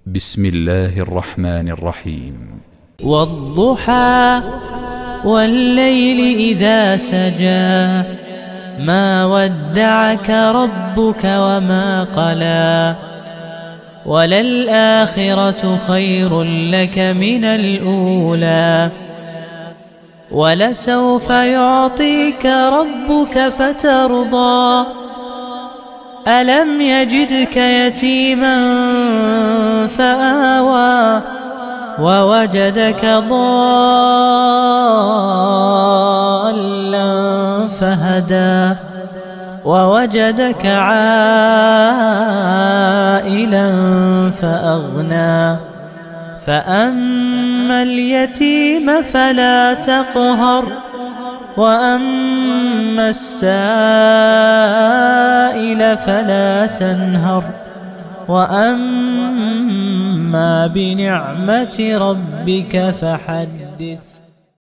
بسم الله الرحمن الرحيم. والضحى والليل إذا سجى ما ودعك ربك وما قلى وللآخرة خير لك من الأولى ولسوف يعطيك ربك فترضى ألم يجدك يتيما فآوى ووجدك ضالا فهدى ووجدك عائلا فأغنى فأما اليتيم فلا تقهر وأما السائل فلا تنهر وأما بنعمة ربك فحدث.